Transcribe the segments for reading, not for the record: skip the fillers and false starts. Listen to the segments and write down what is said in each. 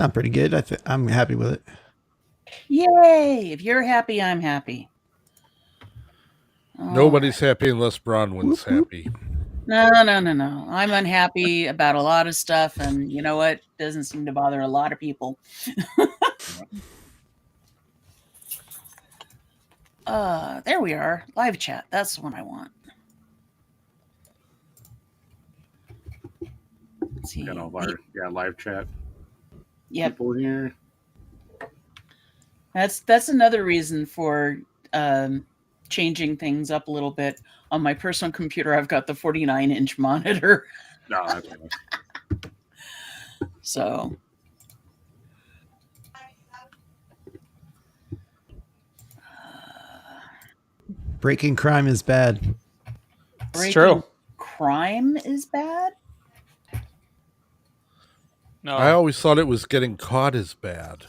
Sound pretty good. I'm happy with it. Yay! If you're happy, I'm happy. Nobody's happy unless Bronwyn's happy. No. I'm unhappy about a lot of stuff, and you know what? Doesn't seem to bother a lot of people. There we are. Live chat. That's the one I want. Let's see. Got all our live chat. Yep. People here. That's another reason for changing things up a little bit. On my personal computer, I've got the 49-inch monitor. No, that's nice. So. Breaking crime is bad. It's true. Crime is bad? No. I always thought it was getting caught is bad.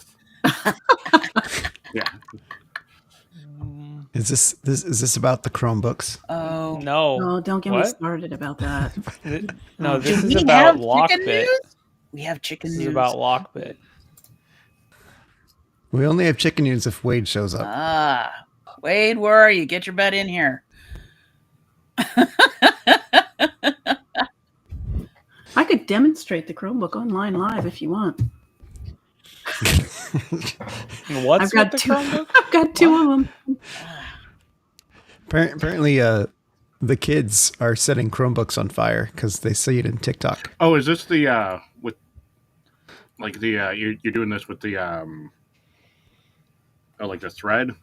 Yeah. Is this about the Chromebooks? Oh no! Oh, don't get me started about that. No, this is about LockBit. We have chicken news. This is about LockBit. We only have chicken news if Wade shows up. Wade, where are you? Get your butt in here. I could demonstrate the Chromebook online live if you want. What's with the Chromebook? I've got two of them. Apparently, the kids are setting Chromebooks on fire because they see it in TikTok. Oh, is this the with like the you're doing this with the like the thread?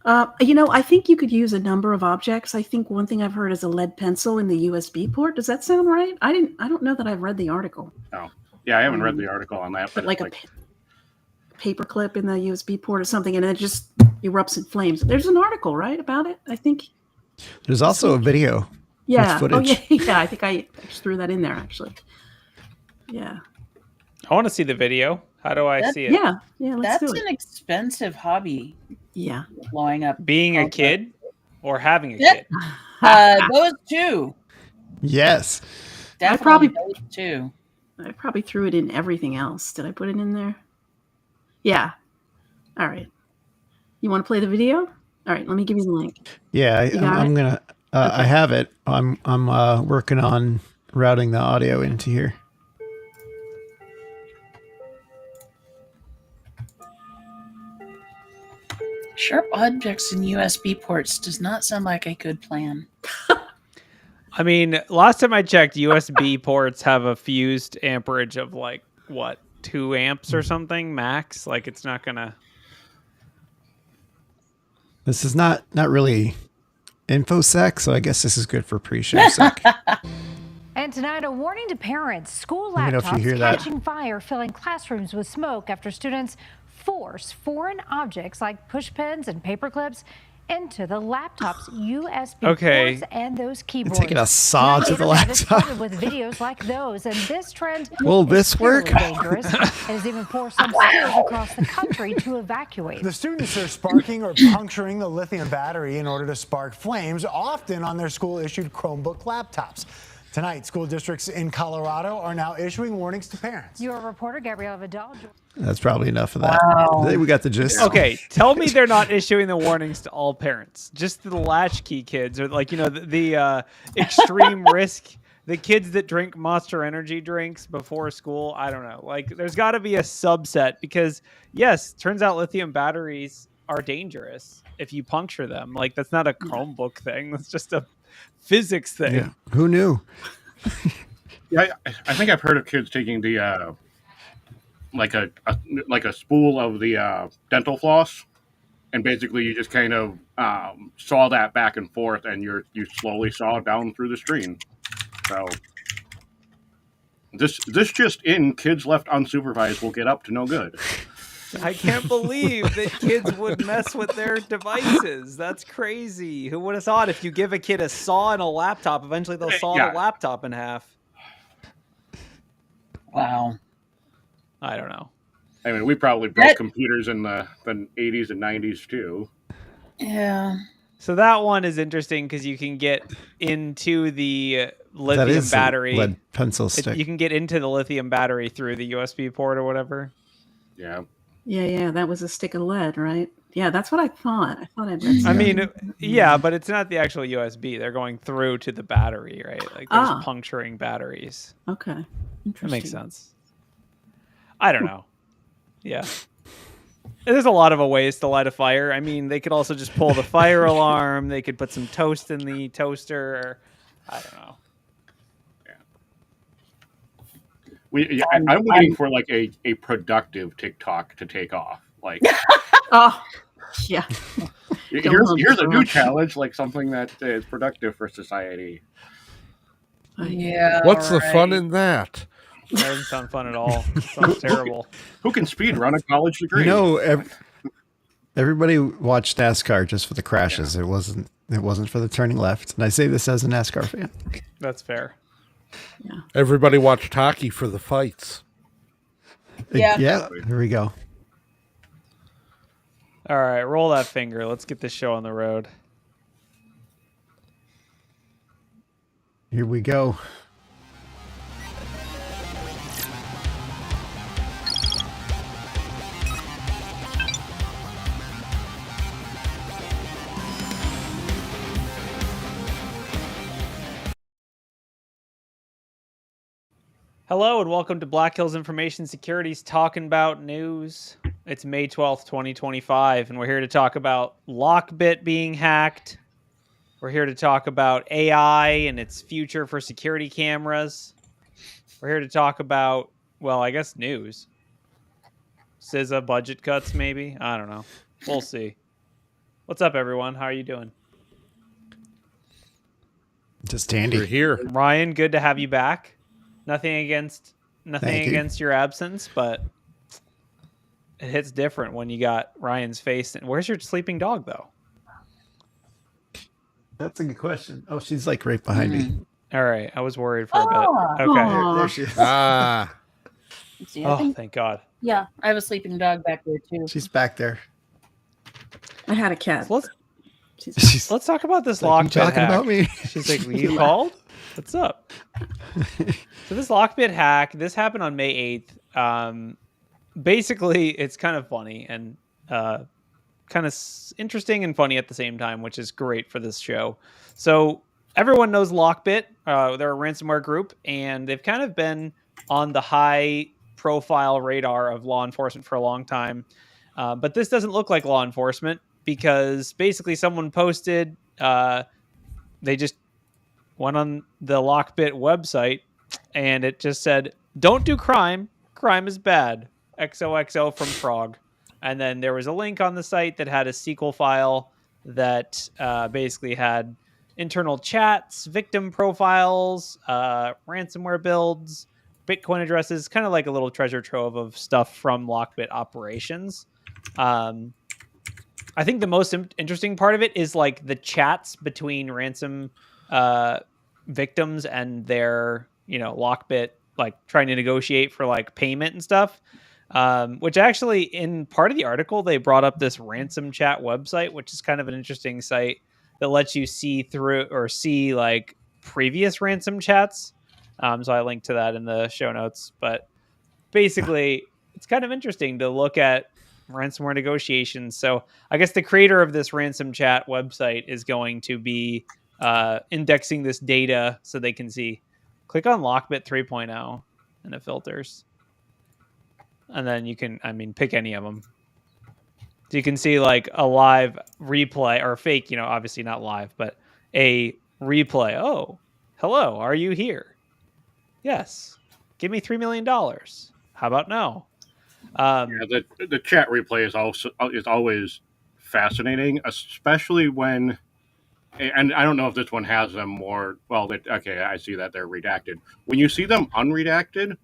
I think you could use a number of objects. I think one thing I've heard is a lead pencil in the USB port. Does that sound right? I don't know that I've read the article. Oh, yeah, I haven't read the article on that. But like a paper clip in the USB port or something, and it just erupts in flames. There's an article, right, about it? I think. There's also a video. Yeah. With footage. Oh, yeah. I think I just threw that in there, actually. Yeah. I want to see the video. How do I see it? Yeah. Let's do it. That's an expensive hobby. Yeah. Blowing up. Being a kid or having a kid? Those two. Yes. Definitely those two. I probably threw it in everything else. Did I put it in there? Yeah. All right. You want to play the video? All right. Let me give you the link. Yeah, I'm gonna. Okay. I have it. I'm working on routing the audio into here. Sharp objects in USB ports does not sound like a good plan. I mean, last time I checked, USB ports have a fused amperage of 2 amps or something max. Like it's not gonna. This is not really Infosec, so I guess this is good for PreShow sec. And tonight, a warning to parents: school laptops catching fire, filling classrooms with smoke after students force foreign objects like push pins and paper clips into the laptop's USB ports and those keyboards. Taking a saw to the laptop. With videos like those, and this trend will this work? Dangerous. It has even forced some schools across the country to evacuate. The students are sparking or puncturing the lithium battery in order to spark flames, often on their school-issued Chromebook laptops. Tonight, school districts in Colorado are now issuing warnings to parents. Your reporter, Gabrielle Vidal. That's probably enough of that. Wow. We got the gist. Okay, tell me they're not issuing the warnings to all parents, just to the latchkey kids, or the extreme risk, the kids that drink Monster Energy drinks before school. I don't know. There's got to be a subset because, yes, turns out lithium batteries are dangerous if you puncture them. That's not a Chromebook thing. That's just a physics thing. Yeah. Who knew? Yeah, I think I've heard of kids taking the like a spool of the dental floss, and basically you just kind of saw that back and forth, and you slowly saw down through the screen. So this just in, kids left unsupervised will get up to no good. I can't believe that kids would mess with their devices. That's crazy. Who would have thought if you give a kid a saw and a laptop, eventually they'll saw the laptop in half? Wow. I don't know. I mean, we probably broke computers in the 80s and 90s too. Yeah. So that one is interesting because you can get into the lithium battery. Lead pencil stick. You can get into the lithium battery through the USB port or whatever. Yeah. Yeah, that was a stick of lead, right? Yeah, that's what I thought. I thought I'd read I something. mean, yeah, but it's not the actual USB. They're going through to the battery, right? Like they're just puncturing batteries. Okay. That makes sense. I don't know. Yeah. There's a lot of ways to light a fire. I mean, they could also just pull the fire alarm. They could put some toast in the toaster. Or, I don't know. I'm waiting for like a productive TikTok to take off. Like, yeah. Here's a new challenge, like something that is productive for society. Yeah. What's the fun in that? That doesn't sound fun at all. It sounds terrible. Who can speed run a college degree? You know, everybody watched NASCAR just for the crashes. Yeah. It wasn't for the turning left. And I say this as a NASCAR fan. That's fair. Yeah. Everybody watched hockey for the fights. Yeah. Yeah. Here we go. All right, roll that finger. Let's get this show on the road. Here we go. Hello and welcome to Black Hills Information Security's Talkin Bout News. It's May 12th, 2025, and we're here to talk about LockBit being hacked. We're here to talk about AI and its future for security cameras. We're here to talk about, well, I guess news. CISA budget cuts, maybe? I don't know. We'll see. What's up, everyone? How are you doing? Just dandy. We're here. Ryan, good to have you back. Nothing against your absence, but it hits different when you got Ryan's face. Where's your sleeping dog, though? That's a good question. Oh, she's like right behind me. All right, I was worried for a bit. Okay, there she is. Thank God. Yeah, I have a sleeping dog back there too. She's back there. I had a cat. So let's talk about this LockBit talking hack. about me? She's like, you called? What's up? So this LockBit hack, this happened on May 8th. Basically, it's kind of funny and kind of interesting and funny at the same time, which is great for this show. So everyone knows LockBit. They're a ransomware group, and they've kind of been on the high-profile radar of law enforcement for a long time. But this doesn't look like law enforcement because basically someone posted, they just went on the LockBit website, and it just said, "Don't do crime. Crime is bad. XOXO from Frog." And then there was a link on the site that had a SQL file that basically had internal chats, victim profiles, ransomware builds, Bitcoin addresses, kind of like a little treasure trove of stuff from LockBit operations. I think the most interesting part of it is like the chats between ransom victims and their, LockBit, like trying to negotiate for like payment and stuff. Which actually in part of the article, they brought up this ransom chat website, which is kind of an interesting site that lets you see through or see like previous ransom chats. So I linked to that in the show notes, but basically it's kind of interesting to look at ransomware negotiations. So I guess the creator of this ransom chat website is going to be indexing this data so they can see. Click on LockBit 3.0 and it filters. And then you can, pick any of them. So you can see like a live replay or fake, obviously not live, but a replay. Oh, hello. Are you here? Yes. Give me $3 million. How about no? The chat replay is always fascinating, especially when, and I don't know if this one has them more. Well, okay, I see that they're redacted. When you see them unredacted,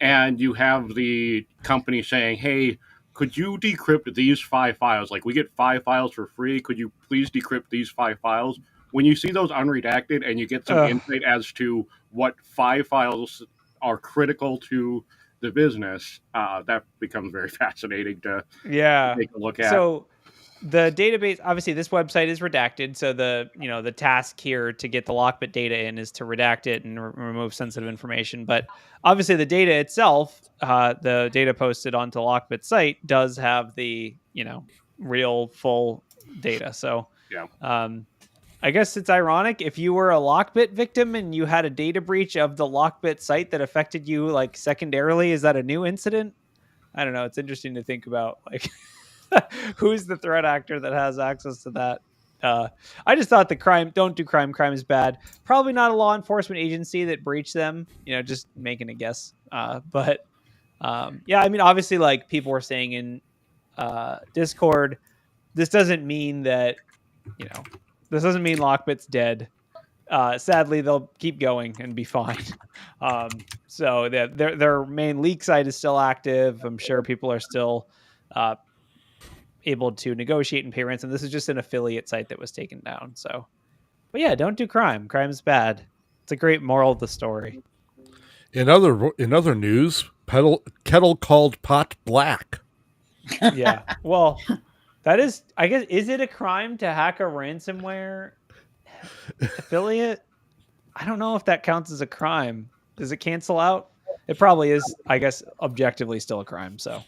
and you have the company saying, "Hey, could you decrypt these 5 files? Like, we get 5 files for free. Could you please decrypt these 5 files?" When you see those unredacted and you get some insight as to what 5 files are critical to the business, that becomes very fascinating to take a look at. So the database, obviously this website is redacted. So the task here to get the LockBit data in is to redact it and remove sensitive information. But obviously the data itself, the data posted onto LockBit site does have the, real full data. So Yeah. I guess it's ironic if you were a LockBit victim and you had a data breach of the LockBit site that affected you like secondarily. Is that a new incident? I don't know. It's interesting to think about, like, who's the threat actor that has access to that. I just thought don't do crime is bad. Probably not a law enforcement agency that breached them, just making a guess. But yeah, I mean, obviously, like people were saying in Discord, this doesn't mean that, this doesn't mean LockBit's dead. Sadly, they'll keep going and be fine. So their main leak site is still active. I'm sure people are still able to negotiate and pay ransom. This is just an affiliate site that was taken down. So, but yeah, don't do crime. Crime's bad. It's a great moral of the story. In other news, kettle called pot black. Yeah. Well, that is, I guess, is it a crime to hack a ransomware affiliate? I don't know if that counts as a crime. Does it cancel out? It probably is, I guess, objectively still a crime. So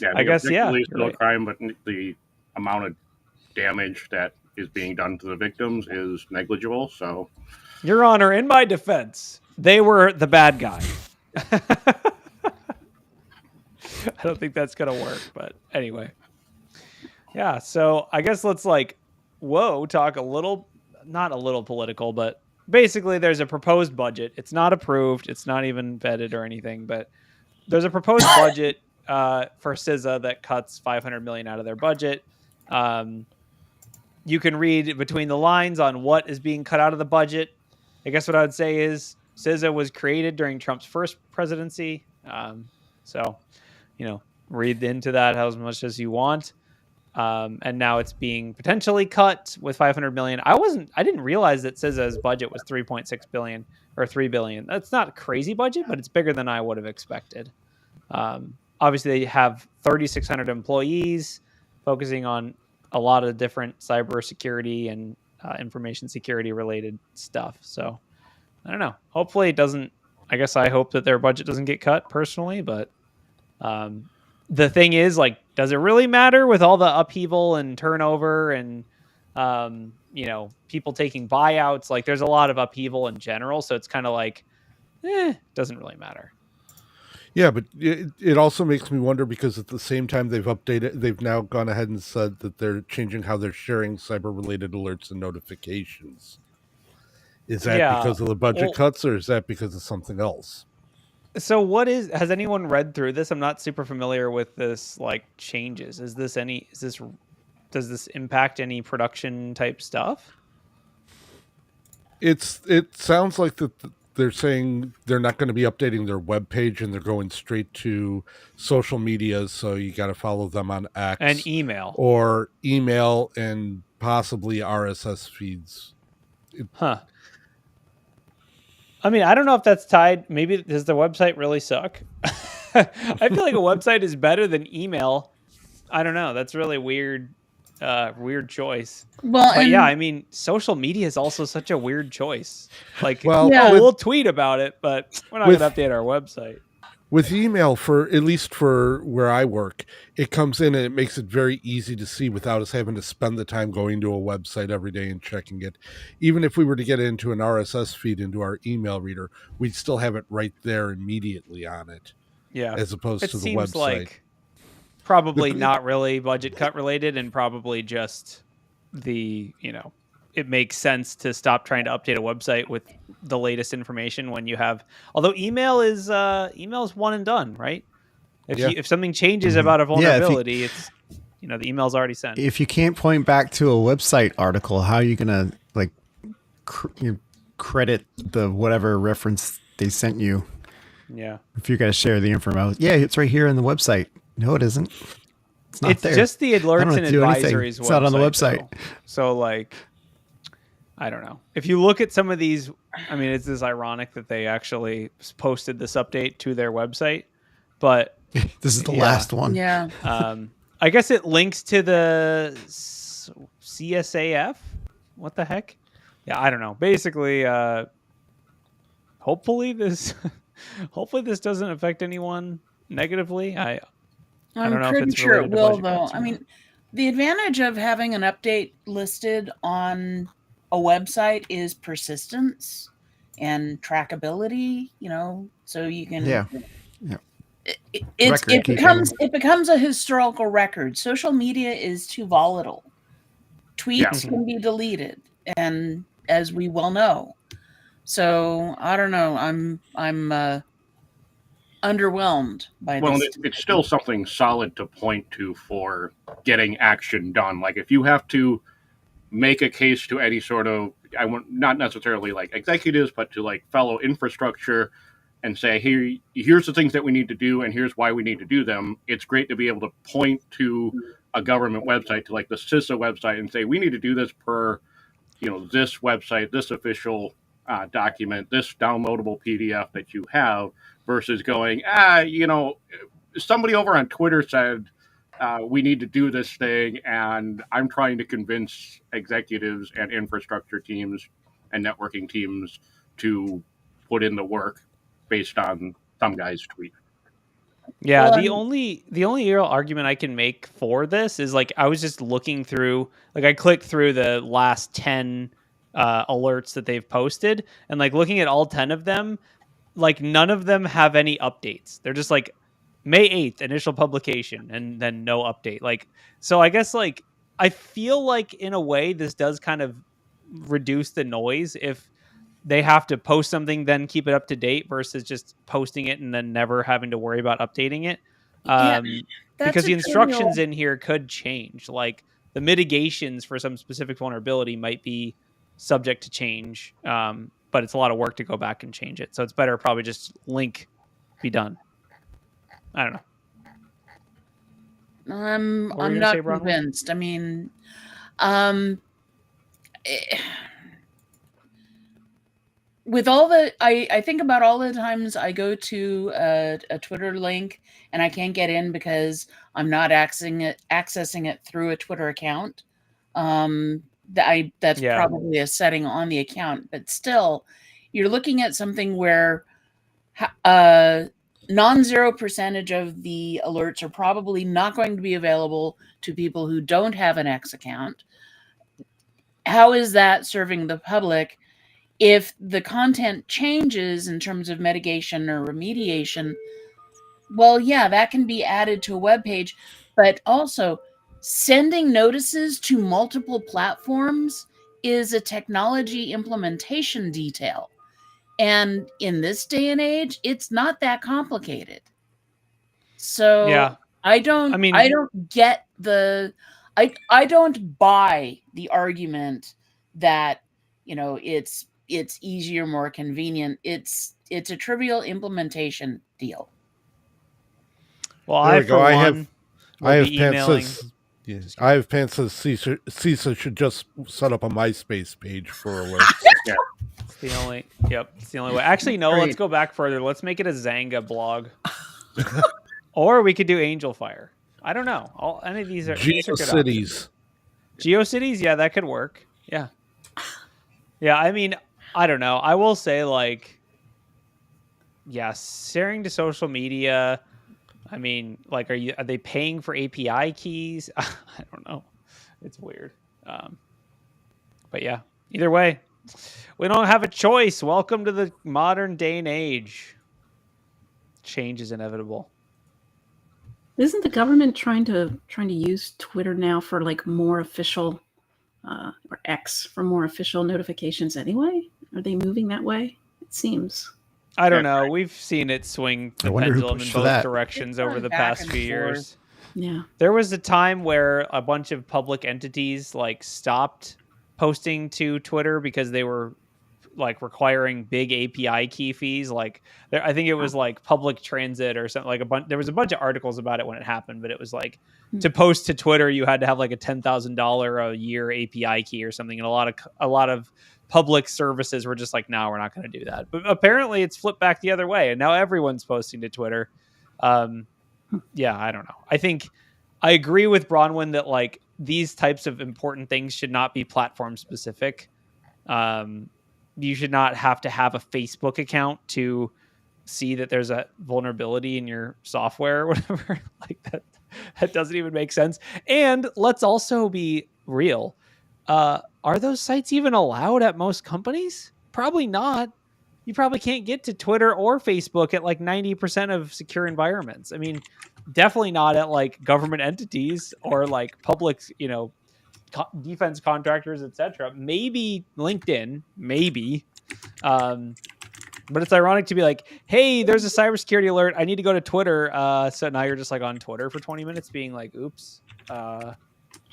Yeah, I guess, yeah. It's still a crime, but the amount of damage that is being done to the victims is negligible. So, Your Honor, in my defense, they were the bad guy. I don't think that's going to work, but anyway. Yeah, so I guess let's talk a little, not a little political, but basically there's a proposed budget. It's not approved. It's not even vetted or anything, but there's a proposed budget for CISA that cuts $500 million out of their budget. You can read between the lines on what is being cut out of the budget. I guess what I would say is CISA was created during Trump's first presidency. So, read into that as much as you want. And now it's being potentially cut with $500 million. I didn't realize that CISA's budget was $3.6 billion or $3 billion. That's not a crazy budget, but it's bigger than I would have expected. Obviously they have 3,600 employees focusing on a lot of different cybersecurity and information security related stuff. So I don't know. Hopefully it doesn't. I guess I hope that their budget doesn't get cut personally, but the thing is, like, does it really matter with all the upheaval and turnover and people taking buyouts? Like, there's a lot of upheaval in general, so it's kind of like, doesn't really matter. Yeah, but it also makes me wonder, because at the same time they've now gone ahead and said that they're changing how they're sharing cyber-related alerts and notifications. Is that because of the budget cuts, or is that because of something else? So has anyone read through this? I'm not super familiar with this, like, changes. Does this impact any production type stuff? It sounds like that they're saying they're not going to be updating their webpage and they're going straight to social media. So you got to follow them on X and email and possibly RSS feeds. I mean, I don't know if that's tied. Maybe does the website really suck? I feel like a website is better than email. I don't know. That's really weird. Weird choice. Well, but yeah, I mean, social media is also such a weird choice. Like, well, we'll tweet about it, but we're not going to update our website. With email, at least for where I work, it comes in and it makes it very easy to see without us having to spend the time going to a website every day and checking it. Even if we were to get into an RSS feed into our email reader, we'd still have it right there immediately on it. Yeah. As opposed to the website. It seems like probably not really budget cut related, and probably just it makes sense to stop trying to update a website with the latest information when you have, although email's one and done, right? If something changes about a vulnerability, it's, the email's already sent. If you can't point back to a website article, how are you going to credit the whatever reference they sent you? Yeah. If you're going to share the information. Yeah, it's right here in the website. No, it isn't. It's not it's there. Just the alerts and advisories. It's not on the website. Though. So, like, I don't know. If you look at some of these, I mean, it's this ironic that they actually posted this update to their website, but this is the last one. Yeah. I guess it links to the CSAF. What the heck? Yeah, I don't know. Basically, hopefully this doesn't affect anyone negatively. I don't know if pretty it's sure it related to will, budget though. cuts or I not. mean, the advantage of having an update listed on a website is persistence and trackability. So you can. Yeah. It becomes a historical record. Social media is too volatile. Tweets can be deleted, and as we well know. So I don't know. I'm underwhelmed by this. Well, it's still something solid to point to for getting action done. Like if you have to make a case to any sort of, not necessarily like executives, but to like fellow infrastructure, and say, here's the things that we need to do, and here's why we need to do them. It's great to be able to point to a government website, to like the CISA website, and say, we need to do this per, this website, this official document, this downloadable PDF that you have, versus going, somebody over on Twitter said we need to do this thing, and I'm trying to convince executives and infrastructure teams and networking teams to put in the work based on some guy's tweet. Yeah, the only real argument I can make for this is like I was just looking through, like I clicked through the last 10 alerts that they've posted, and like looking at all 10 of them, like none of them have any updates. They're just like May 8th initial publication and then no update. Like, so I guess like I feel like in a way this does kind of reduce the noise if they have to post something, then keep it up to date versus just posting it and then never having to worry about updating it. Because the instructions in here could change. Like the mitigations for some specific vulnerability might be subject to change. But it's a lot of work to go back and change it. So it's better probably just link, be done. I don't know. I'm not convinced. I mean, with all the, I think about all the times I go to a Twitter link and I can't get in because I'm not accessing it through a Twitter account. That's probably a setting on the account, but still, you're looking at something where non-zero percentage of the alerts are probably not going to be available to people who don't have an X account. How is that serving the public? If the content changes in terms of mitigation or remediation, well, yeah, that can be added to a web page, but also sending notices to multiple platforms is a technology implementation detail. And in this day and age, it's not that complicated. So yeah. I don't get I don't buy the argument that, it's easier, more convenient. It's a trivial implementation deal. Well, I have pants says CISA should just set up a MySpace page for alerts. Yeah. It's the only way. Actually, no, let's go back further. Let's make it a Zanga blog. Or we could do Angel Fire. I don't know. Any of these are GeoCities. GeoCities, yeah, that could work. Yeah. Yeah, I mean, I don't know. I will say, like, sharing to social media. I mean, like, are they paying for API keys? I don't know. It's weird. But yeah, either way, we don't have a choice. Welcome to the modern day and age. Change is inevitable. Isn't the government trying to use Twitter now for like more official, or X for more official notifications anyway? Are they moving that way? It seems. I don't know. We've seen it swing the pendulum in both directions over the past few years. Yeah. There was a time where a bunch of public entities like stopped posting to Twitter because they were like requiring big API key fees. Like I think it was like public transit or something, like there was a bunch of articles about it when it happened, but it was like to post to Twitter, you had to have like a $10,000 a year API key or something. And a lot of public services were just like, no, we're not going to do that. But apparently it's flipped back the other way. And now everyone's posting to Twitter. Yeah, I don't know. I think I agree with Bronwyn that like these types of important things should not be platform specific. You should not have to have a Facebook account to see that there's a vulnerability in your software or whatever. Like that doesn't even make sense. And let's also be real. Are those sites even allowed at most companies? Probably not. You probably can't get to Twitter or Facebook at like 90% of secure environments. I mean, definitely not at like government entities or like public, defense contractors, etc. Maybe LinkedIn, maybe. But it's ironic to be like, hey, there's a cybersecurity alert. I need to go to Twitter. So now you're just like on Twitter for 20 minutes being like, oops, I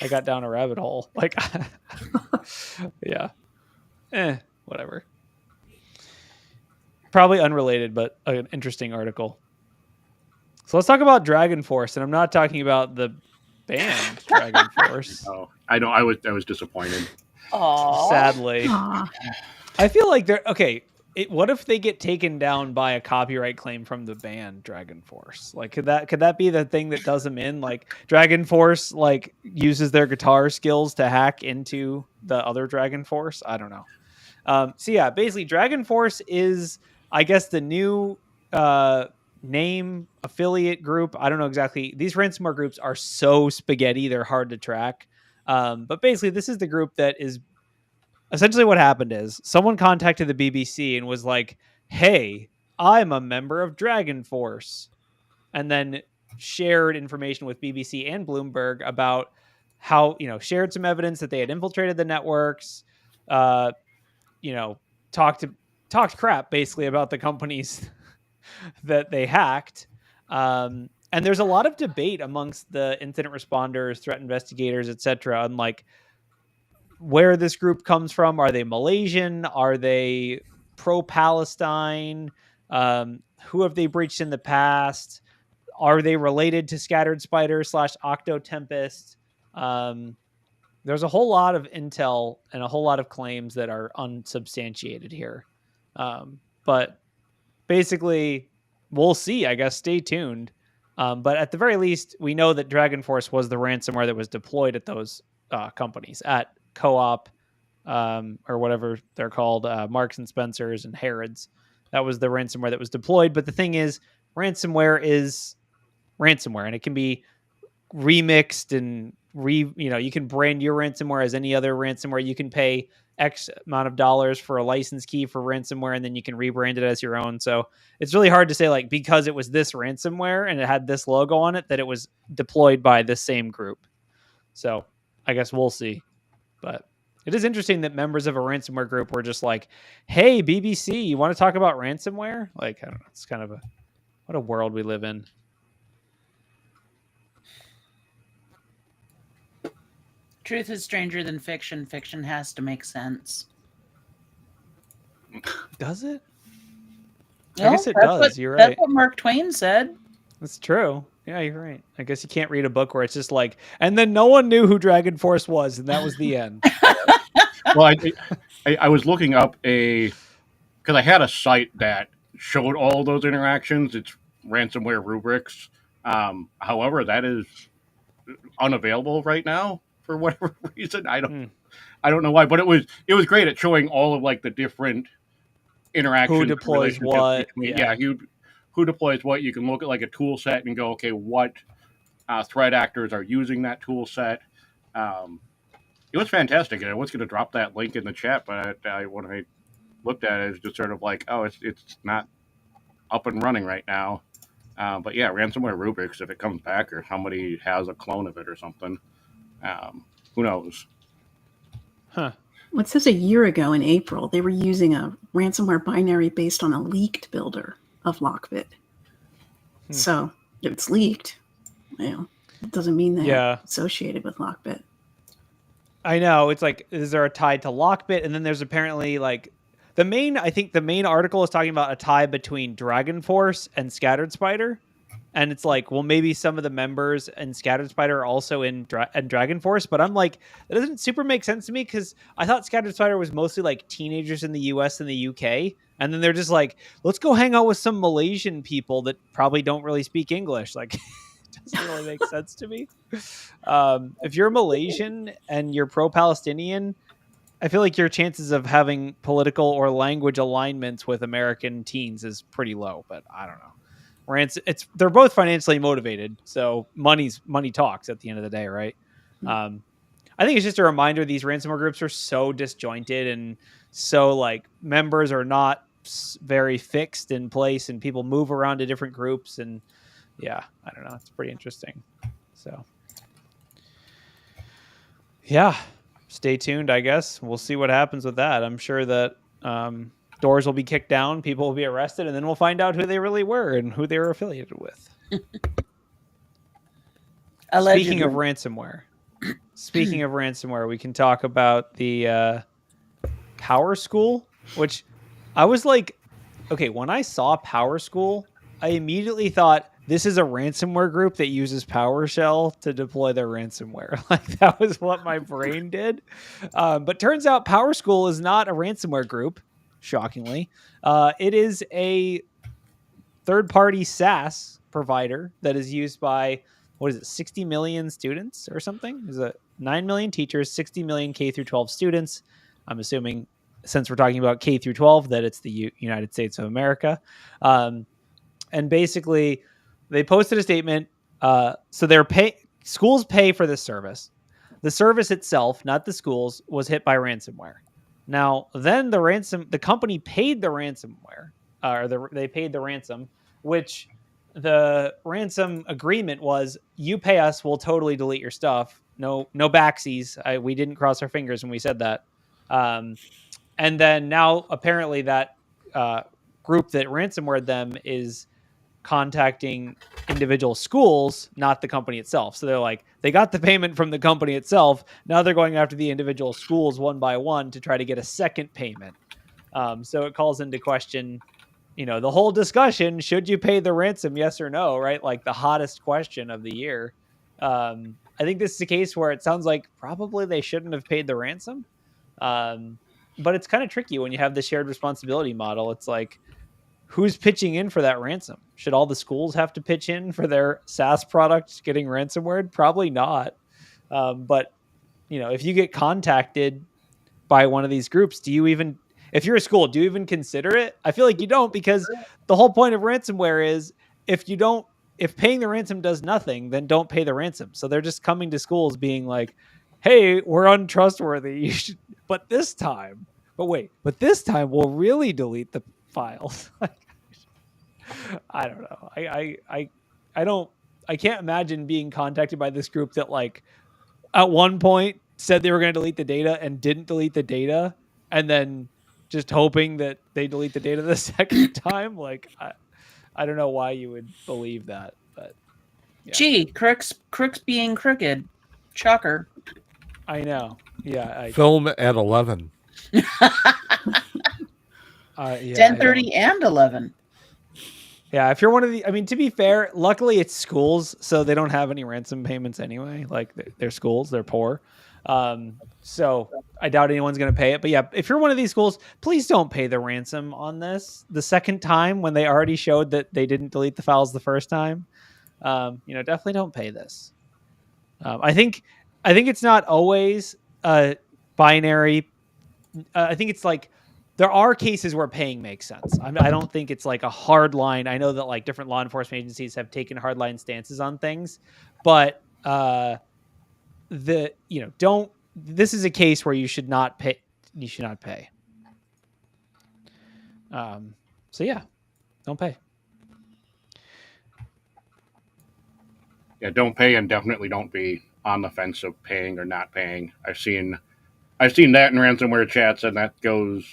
got down a rabbit hole. Like, yeah. Whatever. Probably unrelated, but an interesting article. So let's talk about DragonForce, and I'm not talking about the band DragonForce. Oh, I know. I was disappointed. Aww. Sadly. Aw. I feel like they're okay. What if they get taken down by a copyright claim from the band DragonForce? Like, could that be the thing that does them in? Like, DragonForce like uses their guitar skills to hack into the other DragonForce. I don't know. So yeah, basically, DragonForce is, I guess, the new name affiliate group. I don't know exactly. These ransomware groups are so spaghetti; they're hard to track. But basically, this is the group that is. Essentially what happened is someone contacted the BBC and was like, hey, I'm a member of DragonForce. And then shared information with BBC and Bloomberg about how, shared some evidence that they had infiltrated the networks, talked crap basically about the companies that they hacked. And there's a lot of debate amongst the incident responders, threat investigators, etc. on like, where this group comes from. Are they Malaysian? Are they pro-Palestine? Who have they breached in the past? Are they related to Scattered Spider / Octotempest? There's a whole lot of intel and a whole lot of claims that are unsubstantiated here. But basically, we'll see, I guess. Stay tuned. But at the very least, we know that DragonForce was the ransomware that was deployed at those companies, at Co-op or whatever they're called, Marks and Spencers and Harrods. That was the ransomware that was deployed. But the thing is, ransomware is ransomware, and it can be remixed and you can brand your ransomware as any other ransomware. You can pay X amount of dollars for a license key for ransomware, and then you can rebrand it as your own. So it's really hard to say, like, because it was this ransomware and it had this logo on it, that it was deployed by the same group. So I guess we'll see. But it is interesting that members of a ransomware group were just like, hey, BBC, you want to talk about ransomware? Like, I don't know. It's kind of what a world we live in. Truth is stranger than fiction. Fiction has to make sense. Does it? No, I guess it does. You're right. That's what Mark Twain said. That's true. Yeah, you're right. I guess you can't read a book where it's just like, and then no one knew who DragonForce was, and that was the end. Well, I was looking up because I had a site that showed all those interactions. It's ransomware rubrics. However, that is unavailable right now for whatever reason. I don't know why, but it was great at showing all of like the different interactions. Who deploys what? Who deploys what. You can look at like a tool set and go, okay, what threat actors are using that tool set. It was fantastic, and I was going to drop that link in the chat, but when I looked at it, it's just sort of like, oh, it's not up and running right now. But yeah, ransomware rubrics, if it comes back, or somebody has a clone of it or something, who knows? Huh. Well, it says a year ago in April, they were using a ransomware binary based on a leaked builder of LockBit. So if it's leaked, it doesn't mean they're associated with LockBit. I know. It's like, is there a tie to LockBit? And then there's apparently like the main article is talking about a tie between DragonForce and Scattered Spider. And it's like, well, maybe some of the members in Scattered Spider are also in DragonForce. But I'm like, that doesn't super make sense to me, because I thought Scattered Spider was mostly like teenagers in the US and the UK. And then they're just like, let's go hang out with some Malaysian people that probably don't really speak English. Like, it doesn't really make sense to me. If you're Malaysian and you're pro-Palestinian, I feel like your chances of having political or language alignments with American teens is pretty low, but I don't know. They're both financially motivated, so money talks at the end of the day, right? I think it's just a reminder these ransomware groups are so disjointed and so like members are not very fixed in place and people move around to different groups, and yeah, I don't know. It's pretty interesting. So yeah, stay tuned, I guess. We'll see what happens with that. I'm sure that doors will be kicked down, people will be arrested, and then we'll find out who they really were and who they were affiliated with. Speaking of ransomware, we can talk about the PowerSchool, which I was like, okay, when I saw PowerSchool, I immediately thought this is a ransomware group that uses PowerShell to deploy their ransomware. Like that was what my brain did. But turns out PowerSchool is not a ransomware group, shockingly. It is a third-party SaaS provider that is used by, 60 million students or something? Is it 9 million teachers, 60 million K through 12 students? I'm assuming, since we're talking about K through 12, that it's the United States of America. And basically, they posted a statement. So schools pay for this service. The service itself, not the schools, was hit by ransomware. Now, then the company paid the ransomware, they paid the ransom, which the ransom agreement was, you pay us, we'll totally delete your stuff. No backsies. We didn't cross our fingers when we said that. And then now apparently that group that ransomwared them is contacting individual schools, not the company itself. So they're like, they got the payment from the company itself. Now they're going after the individual schools one by one to try to get a second payment. So it calls into question, the whole discussion, should you pay the ransom, yes or no, right? Like the hottest question of the year. I think this is a case where it sounds like probably they shouldn't have paid the ransom. But it's kind of tricky when you have the shared responsibility model. It's like, who's pitching in for that ransom? Should all the schools have to pitch in for their SaaS product getting ransomware? Probably not. But if you get contacted by one of these groups, if you're a school, do you even consider it? I feel like you don't, because the whole point of ransomware is if paying the ransom does nothing, then don't pay the ransom. So they're just coming to schools being like, hey, we're untrustworthy. But this time we'll really delete the files. I don't know. I can't imagine being contacted by this group that like at one point said they were going to delete the data and didn't delete the data, and then just hoping that they delete the data the second time. Like, I don't know why you would believe that, but yeah. Gee, crooks being crooked. Shocker. I know. Yeah. Film at 11. 10:30 and 11. Yeah, if you're one of to be fair, luckily it's schools, so they don't have any ransom payments anyway. Like they're schools, they're poor. So I doubt anyone's going to pay it. But yeah, if you're one of these schools, please don't pay the ransom on this the second time when they already showed that they didn't delete the files the first time. Definitely don't pay this. I think it's not always binary. I think it's like, there are cases where paying makes sense. I don't think it's like a hard line. I know that like different law enforcement agencies have taken hard line stances on things, but this is a case where you should not pay. You should not pay. So yeah, don't pay. Yeah, don't pay, and definitely don't be on the fence of paying or not paying. I've seen that in ransomware chats, and that goes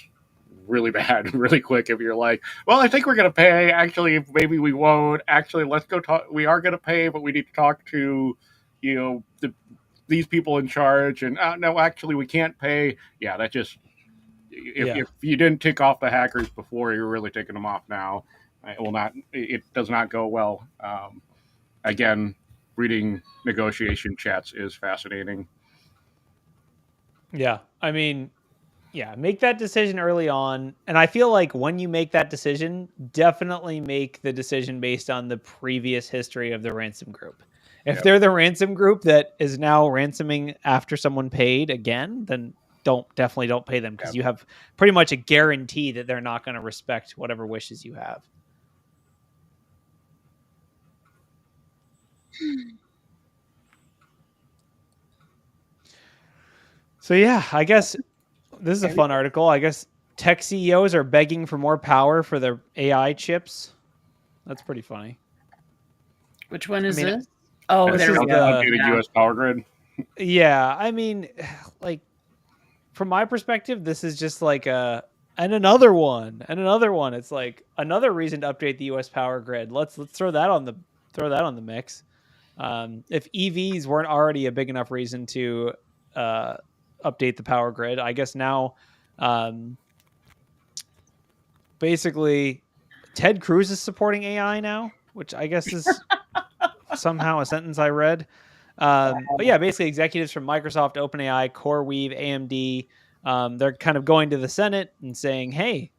really bad really quick if you're like, well, I think we're going to pay. Actually, maybe we won't. Actually, let's go talk. We are going to pay, but we need to talk to, these people in charge. And no, actually, we can't pay. Yeah, that just, if you didn't tick off the hackers before, you're really ticking them off now. It does not go well. Again, reading negotiation chats is fascinating. Yeah. Make that decision early on. And I feel like when you make that decision, definitely make the decision based on the previous history of the ransom group. If they're the ransom group that is now ransoming after someone paid again, then definitely don't pay them, because you have pretty much a guarantee that they're not going to respect whatever wishes you have. So yeah, I guess this is a fun article. I guess tech CEOs are begging for more power for their AI chips. That's pretty funny. Which one is this? Oh, this is the updated U.S. power grid. Yeah, I mean, like, from my perspective, this is just like another one. It's like another reason to update the U.S. power grid. Let's throw that on the mix. If EVs weren't already a big enough reason to update the power grid, I guess now, basically, Ted Cruz is supporting AI now, which I guess is somehow a sentence I read. But yeah, basically executives from Microsoft, OpenAI, CoreWeave, AMD, they're kind of going to the Senate and saying, hey,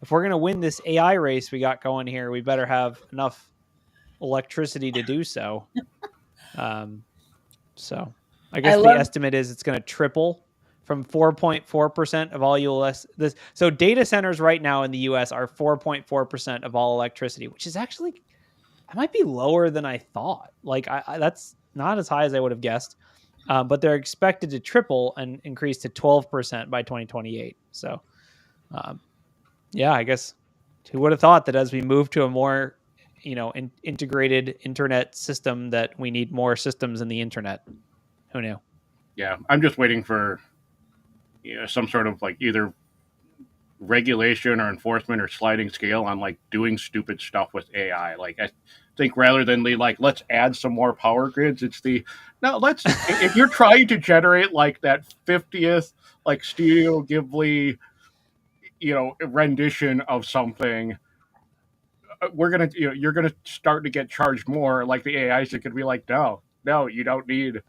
if we're going to win this AI race we got going here, we better have enough electricity to do so. So I guess the estimate is it's going to triple from 4.4% of all US. So data centers right now in the US are 4.4% of all electricity, which is actually, it might be lower than I thought. Like that's not as high as I would have guessed, but they're expected to triple and increase to 12% by 2028. So, yeah, I guess who would have thought that as we move to a more, integrated internet system, that we need more systems in the internet. Who knew? Yeah, I'm just waiting for some sort of like either regulation or enforcement or sliding scale on like doing stupid stuff with AI. Like I think rather than let's add some more power grids, it's let's if you're trying to generate like that 50th like Studio Ghibli rendition of something, you're gonna start to get charged more. Like the AIs that could be like, no, you don't need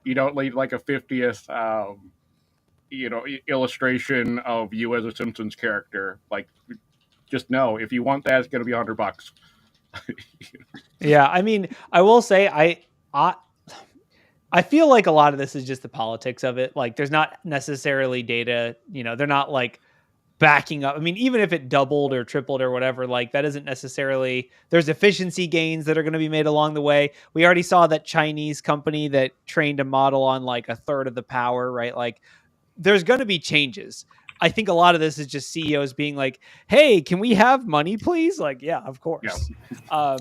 like a 50th illustration of you as a Simpsons character. Like, just no, if you want that, it's going to be $100. Yeah, I mean, I will say I feel like a lot of this is just the politics of it. Like, there's not necessarily data. They're not like backing up. I mean, even if it doubled or tripled or whatever, like that isn't necessarily, there's efficiency gains that are going to be made along the way. We already saw that Chinese company that trained a model on like a third of the power, right? Like, there's going to be changes. I think a lot of this is just CEOs being like, hey, can we have money, please? Like, yeah, of course. Yeah.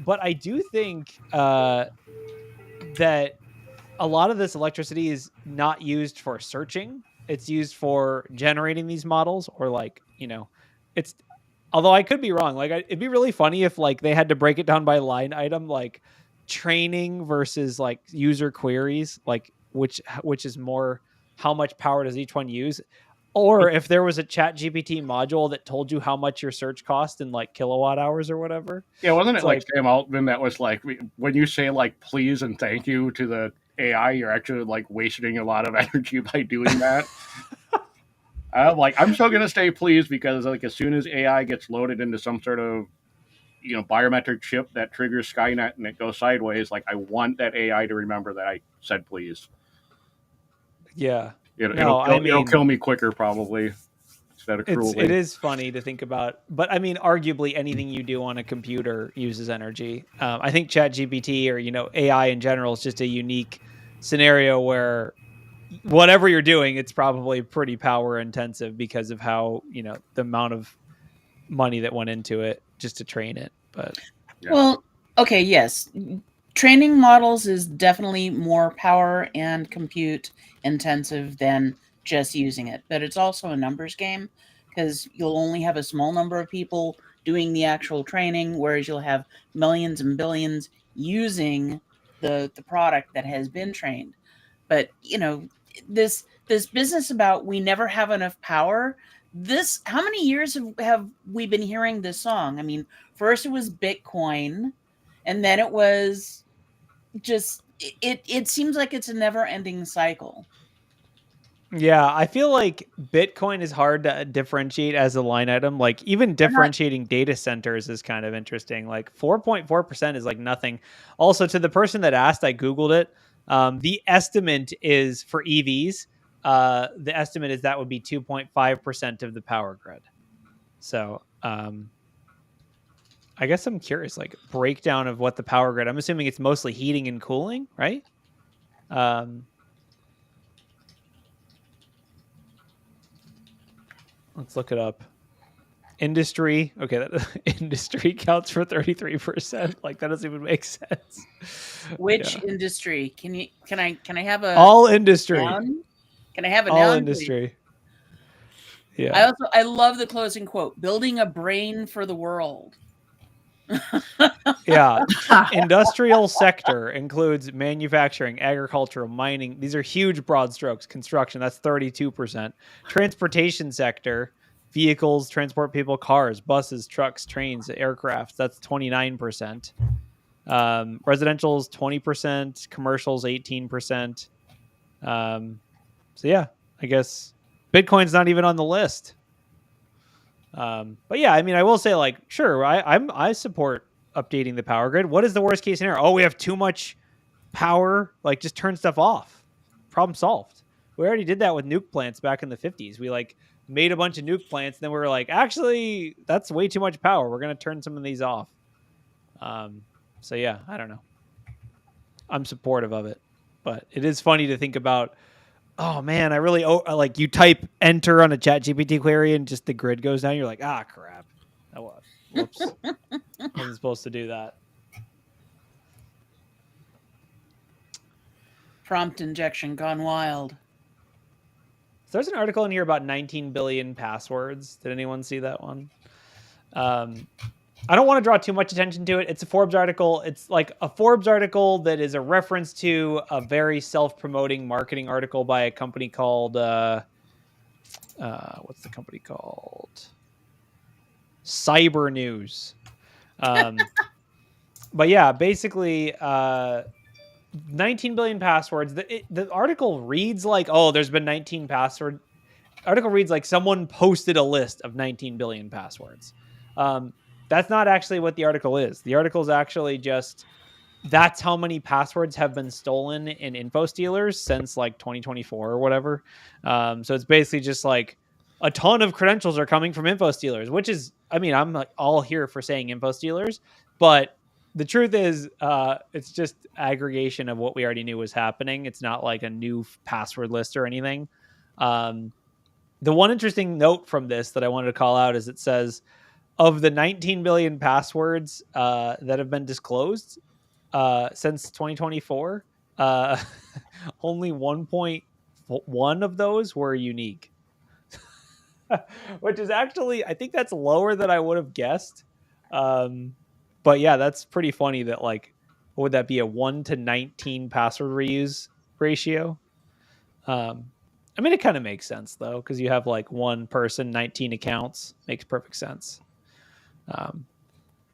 But I do think that a lot of this electricity is not used for searching. It's used for generating these models, or like, it's, although I could be wrong. Like, it'd be really funny if like they had to break it down by line item, like training versus like user queries, like which is more, how much power does each one use? Or if there was a ChatGPT module that told you how much your search cost in like kilowatt hours or whatever. Yeah, wasn't it like Sam Altman that was like, when you say like please and thank you to the AI, you're actually like wasting a lot of energy by doing that. I'm still gonna stay pleased, because like as soon as AI gets loaded into some sort of biometric chip that triggers Skynet and it goes sideways, like I want that AI to remember that I said please. Yeah. It'll kill me quicker probably instead of cruelly. It is funny to think about, but I mean, arguably anything you do on a computer uses energy. I think ChatGPT or AI in general is just a unique scenario where whatever you're doing, it's probably pretty power intensive because of how the amount of money that went into it just to train it. But well, okay, yes. Training models is definitely more power and compute intensive than just using it. But it's also a numbers game, because you'll only have a small number of people doing the actual training, whereas you'll have millions and billions using the product that has been trained. But, this business about we never have enough power, how many years have we been hearing this song? I mean, first it was Bitcoin, and then it was just, it seems like it's a never ending cycle. Yeah, I feel like Bitcoin is hard to differentiate as a line item. Like even differentiating data centers is kind of interesting. Like 4.4% is like nothing. Also, to the person that asked, I Googled it. The estimate is for EVs. The estimate is that would be 2.5% of the power grid. So I guess I'm curious, like breakdown of what the power grid. I'm assuming it's mostly heating and cooling, right? Let's look it up. Industry. Okay, that industry counts for 33%. Like that doesn't even make sense. Which industry? Can I have a all industry? Noun? Can I have a all noun, industry? Please? Yeah. I love the closing quote. Building a brain for the world. Yeah. Industrial sector includes manufacturing, agricultural, mining. These are huge broad strokes. Construction, that's 32%. Transportation sector, vehicles, transport people, cars, buses, trucks, trains, aircraft, that's 29%. Residential's 20%, commercials 18%. So yeah, I guess Bitcoin's not even on the list. But yeah, I mean, I will say, like, sure, I support updating the power grid. What is the worst case scenario? Oh, we have too much power. Like, just turn stuff off. Problem solved. We already did that with nuke plants back in the 50s. We like made a bunch of nuke plants, and then we were like, actually, that's way too much power. We're gonna turn some of these off. So yeah, I don't know. I'm supportive of it, but it is funny to think about. Oh man, I really like you type enter on a ChatGPT query and just the grid goes down. You're like, ah, crap. Oh, whoops. I wasn't supposed to do that. Prompt injection gone wild. So there's an article in here about 19 billion passwords. Did anyone see that one? I don't want to draw too much attention to it. It's a Forbes article. It's like a Forbes article that is a reference to a very self-promoting marketing article by a company called, what's the company called? Cyber News. But yeah, basically, 19 billion passwords. The article reads like, oh, there's been 19 passwords. Article reads like someone posted a list of 19 billion passwords. That's not actually what the article is. The article is actually just that's how many passwords have been stolen in info stealers since like 2024 or whatever. So it's basically just like a ton of credentials are coming from info stealers, which is, I mean, I'm like all here for saying info stealers, but the truth is it's just aggregation of what we already knew was happening. It's not like a new password list or anything. The one interesting note from this that I wanted to call out is it says, of the 19 billion passwords that have been disclosed since 2024, only 1.1 of those were unique. Which is actually, I think that's lower than I would have guessed. But yeah, that's pretty funny that like, what would that be, a 1 to 19 password reuse ratio? I mean, it kind of makes sense though, because you have like one person, 19 accounts. Makes perfect sense.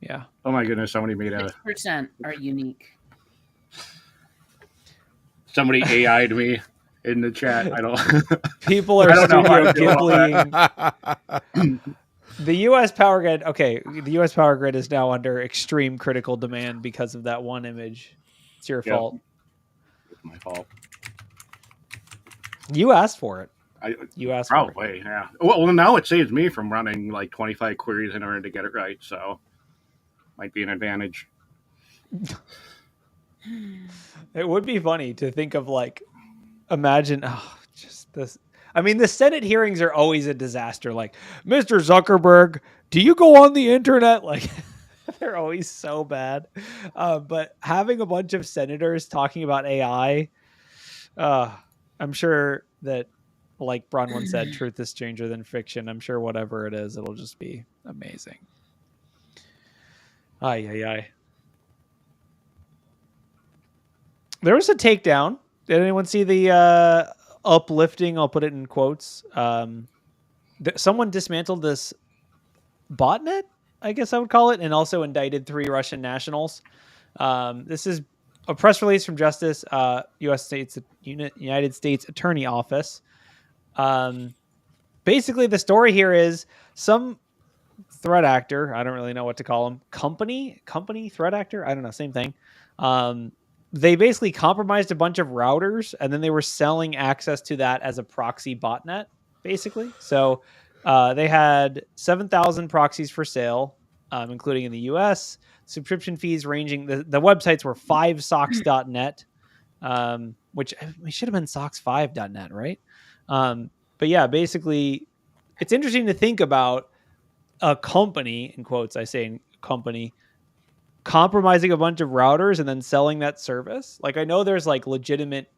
Yeah. Oh my goodness! Somebody made 6% are unique. Somebody AI'd me in the chat. I don't. People are Studio Ghibli. The U.S. power grid. Okay, the U.S. power grid is now under extreme critical demand because of that one image. It's your fault. It's my fault. You asked for it. You asked probably, yeah. Well, now it saves me from running like 25 queries in order to get it right, so might be an advantage. It would be funny to think of like, imagine, just this. I mean, the Senate hearings are always a disaster. Like, Mr. Zuckerberg, do you go on the internet? Like, they're always so bad. But having a bunch of senators talking about AI, I'm sure that, like Bronwyn said, truth is stranger than fiction. I'm sure whatever it is, it'll just be amazing. Ay. There was a takedown. Did anyone see the uplifting? I'll put it in quotes. Someone dismantled this botnet, I guess I would call it, and also indicted 3 Russian nationals. This is a press release from Justice, United States Attorney Office. Basically, the story here is some threat actor, I don't really know what to call him, company threat actor, I don't know, same thing. They basically compromised a bunch of routers, and then they were selling access to that as a proxy botnet, basically. So they had 7,000 proxies for sale, including in the US. Subscription fees ranging, the websites were 5socks.net, which we should have been socks5.net, right? But yeah, basically, it's interesting to think about a company, in quotes, I say company, compromising a bunch of routers and then selling that service. Like, I know there's like legitimate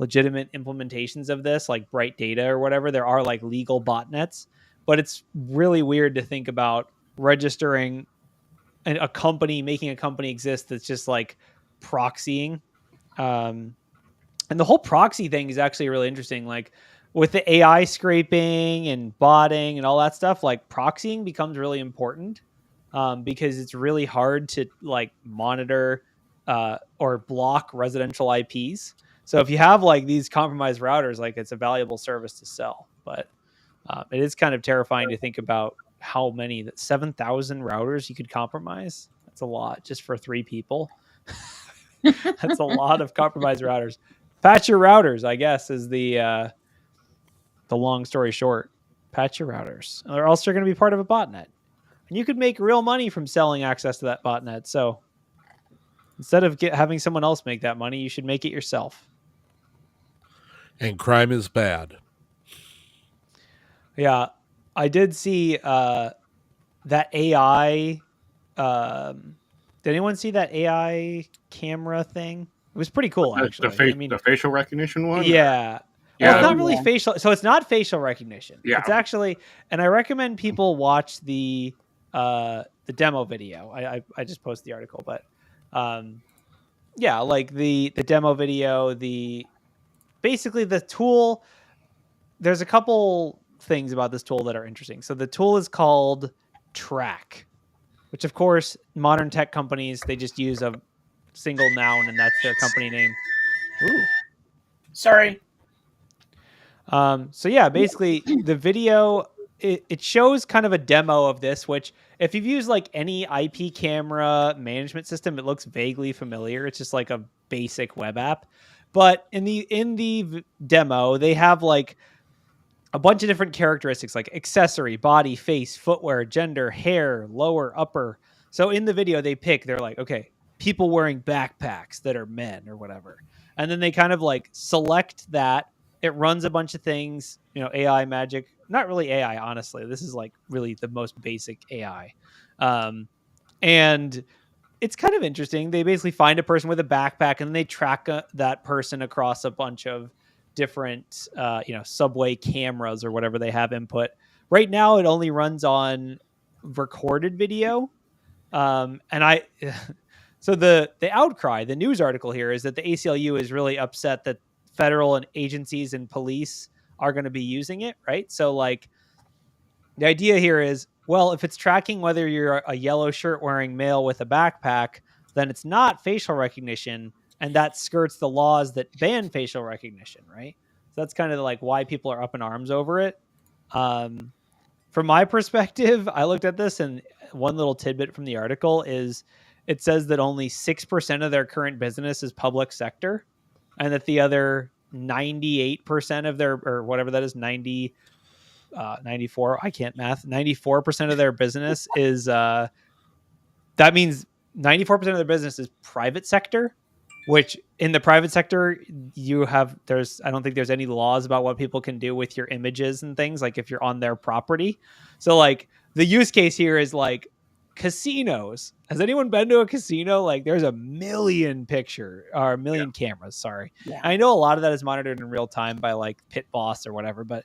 implementations of this, like Bright Data or whatever. There are like legal botnets, but it's really weird to think about registering a company, making a company exist that's just like proxying. And the whole proxy thing is actually really interesting. Like, with the AI scraping and botting and all that stuff, like proxying becomes really important because it's really hard to like monitor or block residential IPs. So if you have like these compromised routers, like it's a valuable service to sell. But it is kind of terrifying to think about how many, that 7,000 routers you could compromise. That's a lot just for 3 people. That's a lot of compromised routers. Patch your routers, I guess, is the long story short. Patch your routers, or else they're going to be part of a botnet, and you could make real money from selling access to that botnet. So instead of having someone else make that money, you should make it yourself. And crime is bad. Yeah, I did see that AI. Did anyone see that AI camera thing? It was pretty cool, actually. The facial recognition one? Yeah. Yeah. Well, it's not really facial. So it's not facial recognition. Yeah. It's actually, and I recommend people watch the demo video. I just posted the article, but yeah, like the demo video, basically the tool, there's a couple things about this tool that are interesting. So the tool is called Track, which of course modern tech companies, they just use a single noun and that's their company name. Ooh. Sorry. So yeah, basically the video, it shows kind of a demo of this, which if you've used like any IP camera management system, it looks vaguely familiar. It's just like a basic web app. But in the demo, they have like a bunch of different characteristics like accessory, body, face, footwear, gender, hair, lower, upper. So in the video, they're like, okay, people wearing backpacks that are men or whatever. And then they kind of like select that. It runs a bunch of things, AI magic, not really AI, honestly. This is like really the most basic AI. And it's kind of interesting. They basically find a person with a backpack and they track that person across a bunch of different, subway cameras or whatever they have input. Right now, it only runs on recorded video. So the outcry, the news article here is that the ACLU is really upset that federal and agencies and police are going to be using it, right? So like the idea here is, well, if it's tracking whether you're a yellow shirt wearing male with a backpack, then it's not facial recognition, and that skirts the laws that ban facial recognition, right? So that's kind of like why people are up in arms over it. From my perspective, I looked at this, and one little tidbit from the article is it says that only 6% of their current business is public sector, and that the other 98% of their, or whatever that is, 94, I can't math, 94% of their business is, that means 94% of their business is private sector, which in the private sector, I don't think there's any laws about what people can do with your images and things, like if you're on their property. So like the use case here is like casinos. Has anyone been to a casino? Like there's a million cameras. Sorry. Yeah. I know a lot of that is monitored in real time by like Pit Boss or whatever, but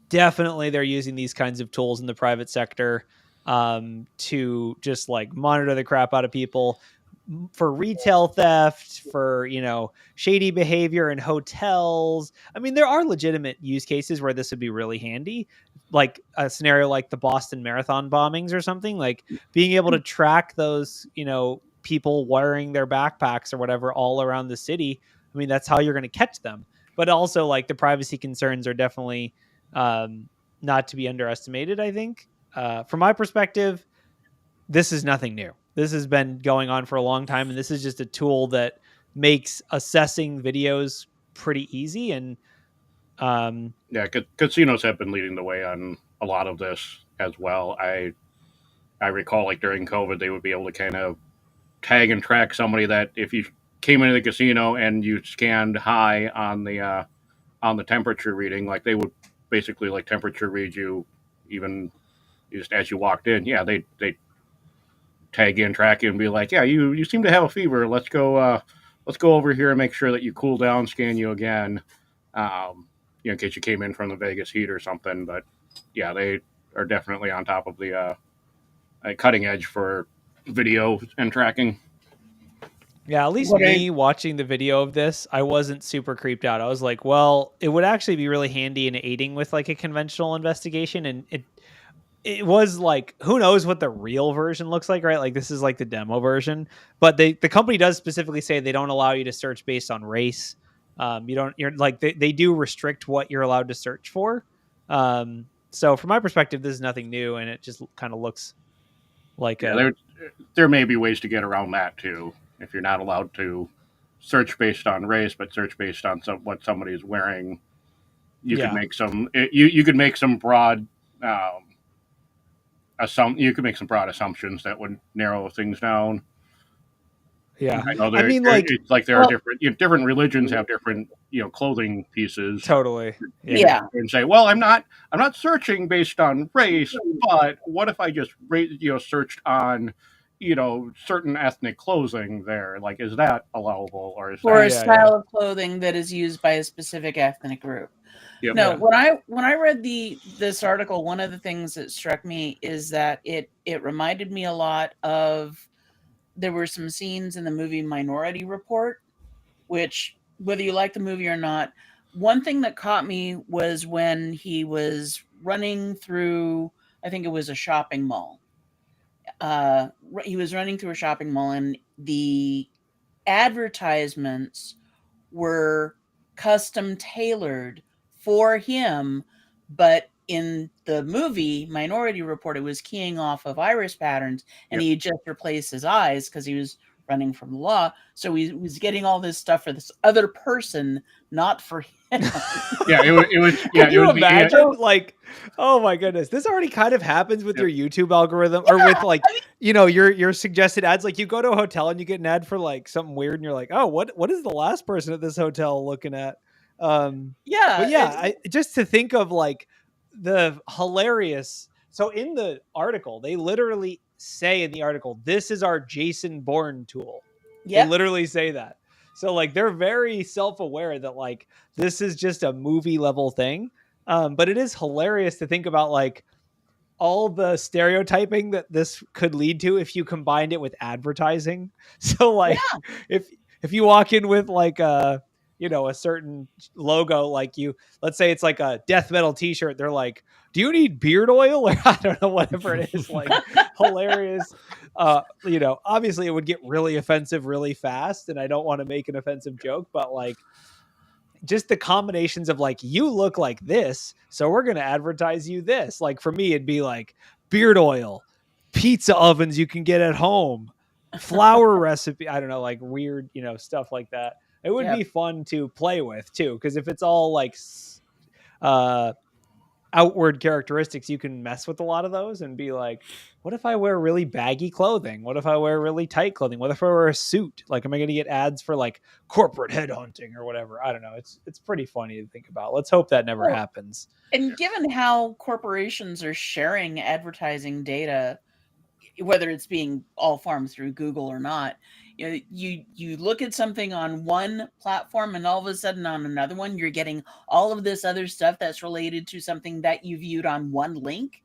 definitely they're using these kinds of tools in the private sector to just like monitor the crap out of people for retail theft, for, shady behavior in hotels. I mean, there are legitimate use cases where this would be really handy, like a scenario like the Boston Marathon bombings or something, like being able to track those, people wearing their backpacks or whatever all around the city. I mean, that's how you're going to catch them. but also like the privacy concerns are definitely not to be underestimated. I think from my perspective, this is nothing new. This has been going on for a long time, and this is just a tool that makes assessing videos pretty easy. And casinos have been leading the way on a lot of this as well. I recall, like, during COVID, they would be able to kind of tag and track somebody that if you came into the casino and you scanned high on the temperature reading, like, they would basically like temperature read you even just as you walked in. Yeah, they tag you and track you and be like, yeah, you seem to have a fever. Let's go over here and make sure that you cool down, scan you again, in case you came in from the Vegas heat or something. But yeah, they are definitely on top of the cutting edge for video and tracking. Yeah, at least watching the video of this, I wasn't super creeped out. I was like, well, it would actually be really handy in aiding with like a conventional investigation. And it was like, who knows what the real version looks like, right? Like this is like the demo version, but the company does specifically say they don't allow you to search based on race. You're like, they do restrict what you're allowed to search for. So from my perspective, this is nothing new, and it just kind of looks like there may be ways to get around that too. If you're not allowed to search based on race, but search based on what somebody is wearing, you could make some. You could make some broad. You could make some broad assumptions that would narrow things down. Yeah, I mean, it's like there are different religions have different clothing pieces. Totally. Yeah. And say, well, I'm not searching based on race, but what if I just searched on certain ethnic clothing there? Like, is that allowable, or is a style of clothing that is used by a specific ethnic group? Yep. No, when I read this article, one of the things that struck me is that it reminded me a lot of, there were some scenes in the movie Minority Report, which, whether you like the movie or not, one thing that caught me was when he was running through, I think it was a shopping mall. He was running through a shopping mall, and the advertisements were custom tailored for him, but in the movie Minority Report, it was keying off of iris patterns, and he had just replaced his eyes because he was running from the law. So he was getting all this stuff for this other person, not for him. Yeah, it was. Yeah, Can you imagine? Like, oh my goodness, this already kind of happens with your YouTube algorithm, or with like, your suggested ads. Like, you go to a hotel and you get an ad for like something weird, and you're like, oh, what is the last person at this hotel looking at? Just to think of like the hilarious. So in the article, they literally say in the article, this is our Jason Bourne tool. They literally say that. So like, they're very self-aware that like, this is just a movie level thing. But it is hilarious to think about like all the stereotyping that this could lead to if you combined it with advertising. So like, if you walk in with like a certain logo, like let's say it's like a death metal t-shirt, they're like, do you need beard oil? Or I don't know, whatever it is, like hilarious. Obviously it would get really offensive really fast, and I don't want to make an offensive joke, but like, just the combinations of like, you look like this, so we're going to advertise you this. Like for me, it'd be like beard oil, pizza ovens you can get at home, flour recipe. I don't know, like weird, stuff like that. It would be fun to play with too, because if it's all like outward characteristics, you can mess with a lot of those and be like, what if I wear really baggy clothing? What if I wear really tight clothing? What if I wear a suit? Like, am I going to get ads for like corporate headhunting or whatever? I don't know. It's pretty funny to think about. Let's hope that never happens. And given how corporations are sharing advertising data, whether it's being all farmed through Google or not, you look at something on one platform, and all of a sudden on another one, you're getting all of this other stuff that's related to something that you viewed on one link.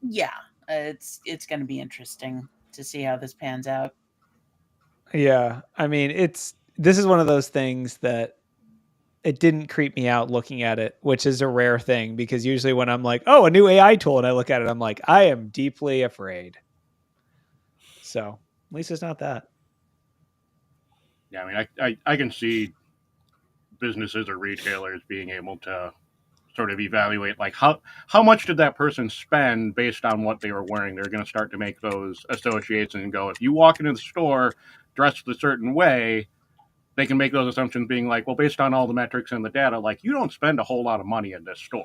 Yeah, it's going to be interesting to see how this pans out. Yeah, I mean, this is one of those things that it didn't creep me out looking at it, which is a rare thing, because usually when I'm like, oh, a new AI tool, and I look at it, I'm like, I am deeply afraid. So at least it's not that. Yeah, I mean, I can see businesses or retailers being able to sort of evaluate like how much did that person spend based on what they were wearing. They're going to start to make those associations and go, if you walk into the store dressed a certain way, they can make those assumptions being like, well, based on all the metrics and the data, like you don't spend a whole lot of money in this store,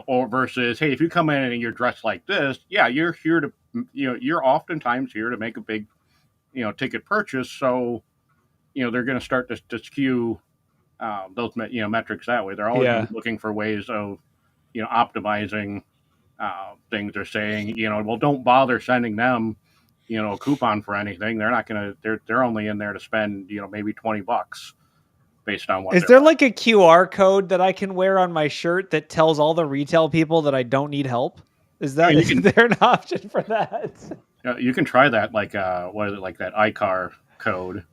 or versus, hey, if you come in and you're dressed like this, yeah, you're here to, you're oftentimes here to make a big, ticket purchase. So, they're going to start to skew those metrics that way. They're always looking for ways of optimizing things. They're saying well, don't bother sending them a coupon for anything. They're not gonna. They're only in there to spend maybe $20 based on what. Is there like a QR code that I can wear on my shirt that tells all the retail people that I don't need help? Is there an option for that? You can try that, like what is it, like that ICAR code,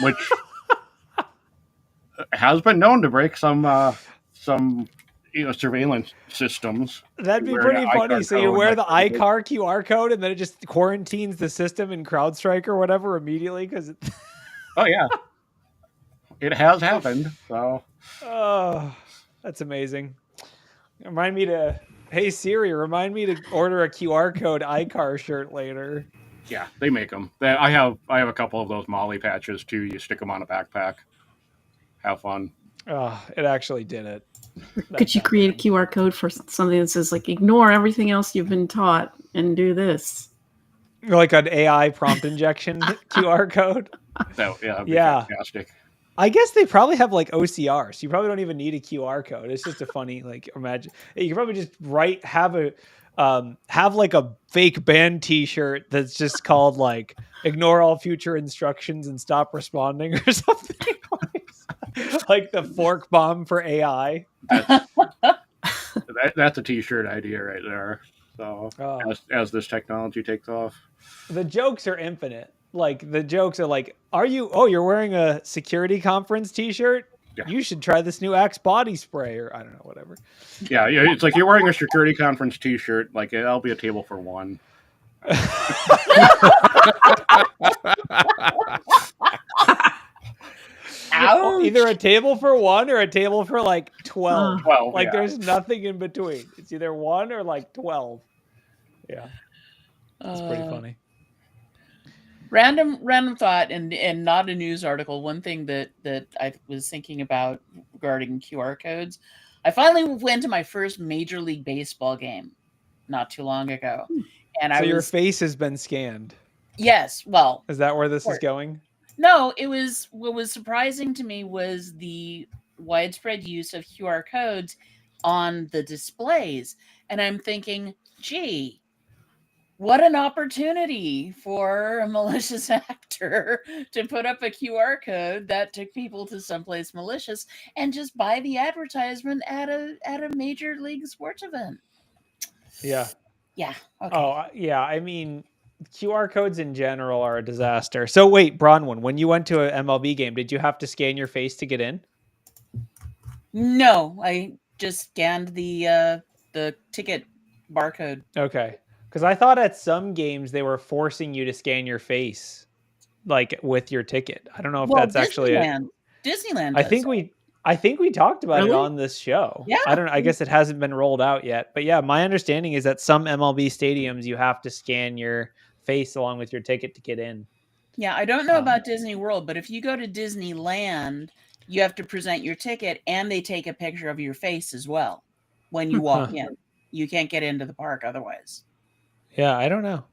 which has been known to break some surveillance systems. That'd be pretty funny. So you wear the ICAR QR code and then it just quarantines the system in CrowdStrike or whatever immediately because oh yeah, it has happened. So oh, that's amazing. Hey Siri, remind me to order a QR code ICAR shirt later. Yeah, they make them. I have a couple of those Molly patches too. You stick them on a backpack. Have fun. Oh, it actually did it. Could you create a QR code for something that says like ignore everything else you've been taught and do this? Like an AI prompt injection QR code? That'd be fantastic. I guess they probably have like OCR, so you probably don't even need a QR code. It's just a funny, like, imagine you can probably just have like a fake band T-shirt that's just called like "Ignore all future instructions and stop responding" or something. Like the fork bomb for AI. That's a T-shirt idea right there. So as this technology takes off, the jokes are infinite. Like the jokes are like, you're wearing a security conference T-shirt? Yeah. You should try this new Axe body spray, or I don't know, whatever. Yeah, it's like you're wearing a security conference T-shirt. Like that'll be a table for one. Either a table for one or a table for like 12. 12 like there's nothing in between. It's either one or like 12. Yeah, that's pretty funny. Random thought, and not a news article. One thing that I was thinking about regarding QR codes, I finally went to my first Major League Baseball game not too long ago, and so your face has been scanned. Yes. Well, is that where this is going? No, it was. What was surprising to me was the widespread use of QR codes on the displays, and I'm thinking, gee, what an opportunity for a malicious actor to put up a QR code that took people to someplace malicious and just buy the advertisement at a major league sports event. Yeah. Yeah. Okay. Oh, yeah. I mean, QR codes in general are a disaster. So wait, Bronwyn, when you went to an MLB game, did you have to scan your face to get in? No, I just scanned the ticket barcode. Okay. Because I thought at some games they were forcing you to scan your face, like with your ticket. I don't know if that's actually it. Disneyland. I think we talked about it on this show. Yeah. I guess it hasn't been rolled out yet. But yeah, my understanding is that some MLB stadiums you have to scan your face along with your ticket to get in. Yeah, I don't know about Disney World, but if you go to Disneyland, you have to present your ticket and they take a picture of your face as well when you walk in. You can't get into the park otherwise. Yeah, I don't know.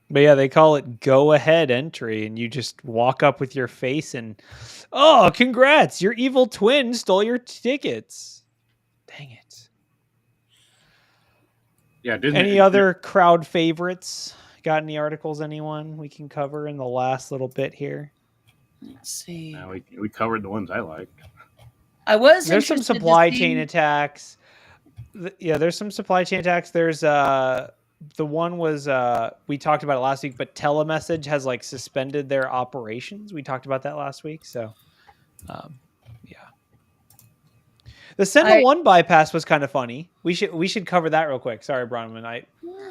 But yeah, they call it go ahead entry, and you just walk up with your face and, oh, congrats, your evil twin stole your tickets. Dang it. Yeah. Disney, any other crowd favorites? Got any articles, anyone we can cover in the last little bit here? Let's see. We covered the ones I liked. There's some supply chain attacks. There's some supply chain attacks. There's the one was we talked about it last week, but Telemessage has like suspended their operations. We talked about that last week. So yeah. The SentinelOne bypass was kind of funny. We should cover that real quick. Sorry, Bronwyn.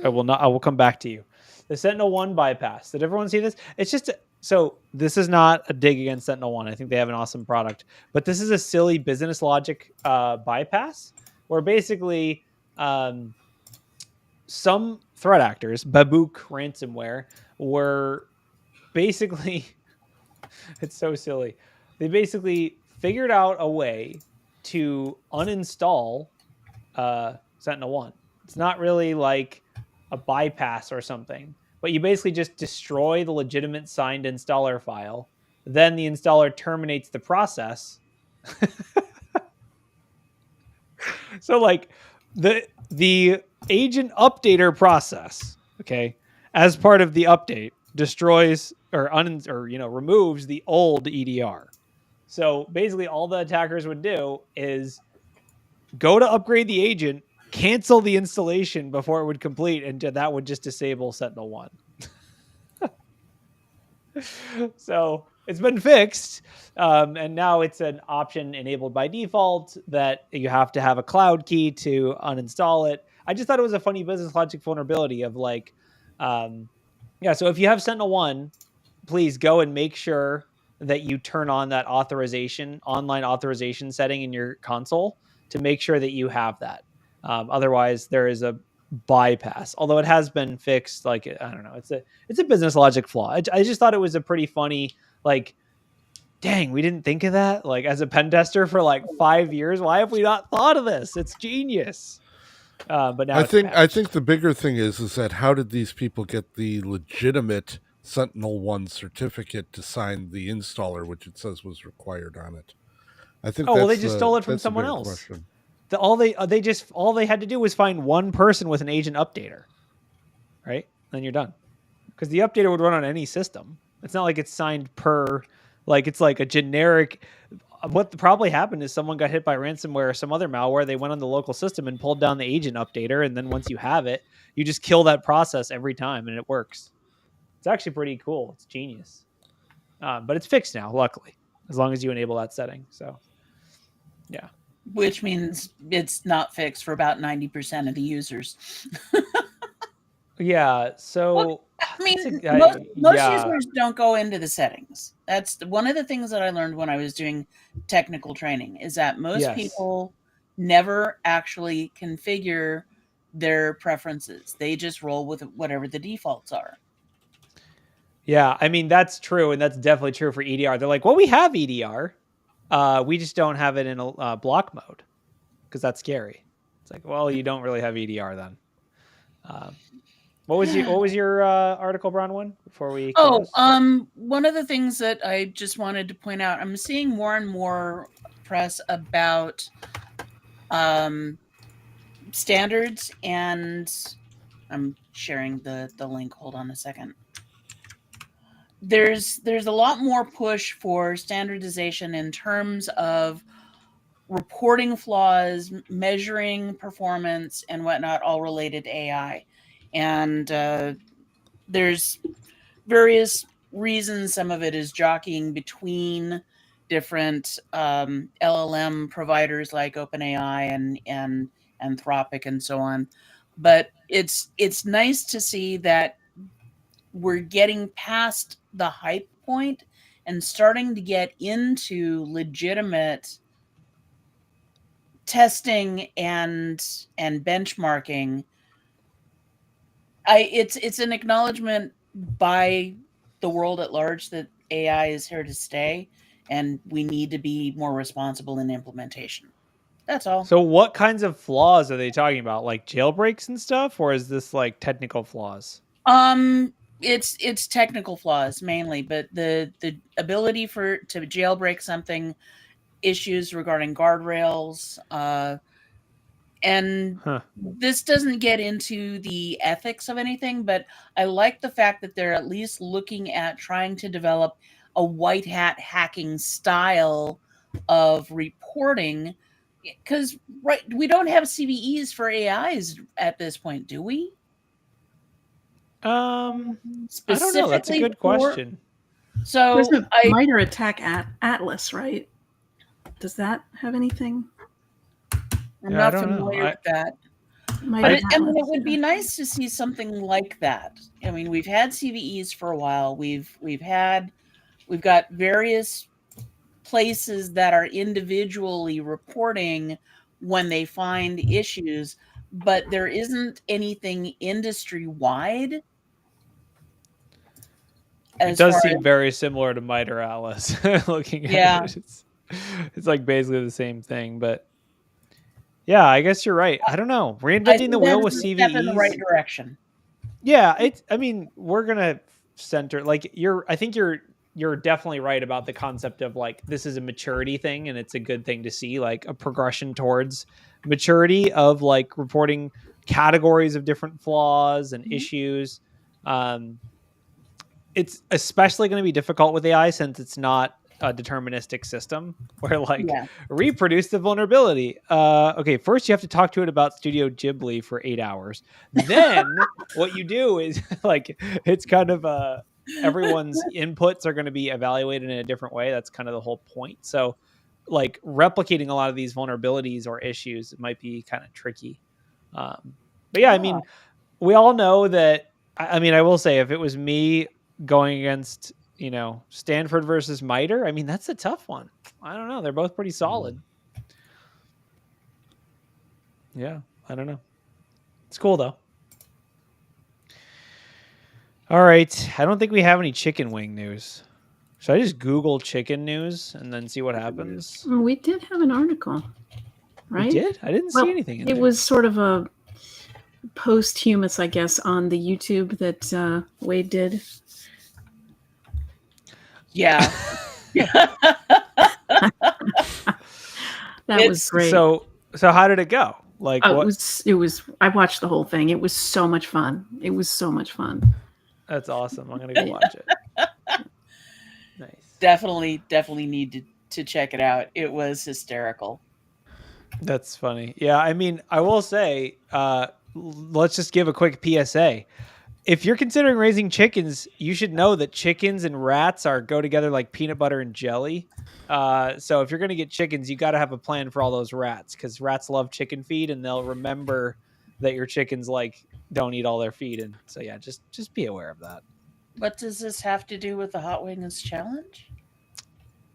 I will come back to you. The SentinelOne bypass. Did everyone see this? It's just So this is not a dig against SentinelOne. I think they have an awesome product, but this is a silly business logic bypass where basically some threat actors, Babuk ransomware, were basically, it's so silly. They basically figured out a way to uninstall SentinelOne. It's not really like a bypass or something, but you basically just destroy the legitimate signed installer file. Then the installer terminates the process. So like the agent updater process, okay, as part of the update destroys or removes the old EDR. So basically all the attackers would do is go to upgrade the agent, cancel the installation before it would complete, and that would just disable SentinelOne. So it's been fixed, and now it's an option enabled by default that you have to have a cloud key to uninstall it. I just thought it was a funny business logic vulnerability of like, so if you have SentinelOne, please go and make sure that you turn on that online authorization setting in your console to make sure that you have that. Otherwise, there is a bypass. Although it has been fixed, like I don't know, it's a business logic flaw. I just thought it was a pretty funny, like, dang, we didn't think of that. Like as a pen tester for like 5 years, why have we not thought of this? It's genius. But now I think the bigger thing is that how did these people get the legitimate SentinelOne certificate to sign the installer, which it says was required on it? I think. They just stole it from someone else. All they had to do was find one person with an agent updater, right? Then you're done. Because the updater would run on any system. It's not like it's signed per, like it's like a generic. What probably happened is someone got hit by ransomware or some other malware. They went on the local system and pulled down the agent updater, and then once you have it, you just kill that process every time, and it works. It's actually pretty cool. It's genius. But it's fixed now, luckily, as long as you enable that setting. So, yeah. Which means it's not fixed for about 90% of the users. Yeah. So, well, I mean, most users don't go into the settings. That's one of the things that I learned when I was doing technical training is that most people never actually configure their preferences. They just roll with whatever the defaults are. Yeah. I mean, that's true. And that's definitely true for EDR. They're like, well, we have EDR. We just don't have it in a block mode because that's scary. It's like, well, you don't really have EDR then. What was your article, Bronwyn, before we close? One of the things that I just wanted to point out, I'm seeing more and more press about standards, and I'm sharing the link. Hold on a second. There's a lot more push for standardization in terms of reporting flaws, measuring performance, and whatnot, all related to AI. And there's various reasons. Some of it is jockeying between different LLM providers like OpenAI and Anthropic and so on. But it's nice to see that we're getting past the hype point and starting to get into legitimate testing and benchmarking. It's an acknowledgement by the world at large that AI is here to stay, and we need to be more responsible in implementation. That's all. So what kinds of flaws are they talking about? Like jailbreaks and stuff, or is this like technical flaws? It's technical flaws mainly, but the ability to jailbreak something, issues regarding guardrails, and this doesn't get into the ethics of anything, but I like the fact that they're at least looking at trying to develop a white hat hacking style of reporting, because we don't have CVEs for AIs at this point, do we? I don't know. That's a good question. So there's a MITRE attack Atlas, right? Does that have anything? I'm not familiar with that. But it would be nice to see something like that. I mean, we've had CVEs for a while. We've got various places that are individually reporting when they find issues, but there isn't anything industry-wide. It does seem very similar to MITRE Alice. Looking at it, it's like basically the same thing. But yeah, I guess you're right. I don't know. Reinventing the wheel with CVEs. Step in the right direction. Yeah, I mean, we're gonna center I think you're definitely right about the concept of like this is a maturity thing, and it's a good thing to see like a progression towards maturity of like reporting categories of different flaws and issues. It's especially going to be difficult with AI since it's not a deterministic system where like reproduce the vulnerability. Okay, first you have to talk to it about Studio Ghibli for 8 hours. Then what you do is like it's kind of everyone's inputs are going to be evaluated in a different way. That's kind of the whole point. So like replicating a lot of these vulnerabilities or issues might be kind of tricky. But yeah, I mean, we all know that. I mean, I will say if it was me going against, Stanford versus MITRE, I mean, that's a tough one. I don't know. They're both pretty solid. Yeah, I don't know. It's cool, though. All right. I don't think we have any chicken wing news. Should I just Google chicken news and then see what happens? We did have an article, right? We did? I didn't see anything in it there. Was sort of a posthumous, I guess, on the YouTube that Wade did. Yeah. That was great. So how did it go? Like what? It was I watched the whole thing. It was so much fun. That's awesome. I'm gonna go watch it. Nice. Definitely need to check it out. It was hysterical. That's funny. Yeah, I mean, I will say, let's just give a quick PSA. If you're considering raising chickens, you should know that chickens and rats go together like peanut butter and jelly. So if you're going to get chickens, you got to have a plan for all those rats because rats love chicken feed and they'll remember that your chickens don't eat all their feed. And so, yeah, just be aware of that. What does this have to do with the Hot Wings challenge?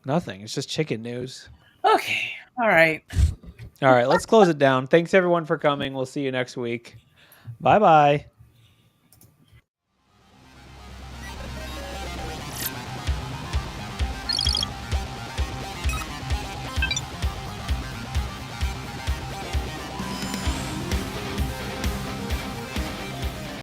Nothing. It's just chicken news. Okay. All right. All right. Let's close it down. Thanks everyone for coming. We'll see you next week. Bye-bye.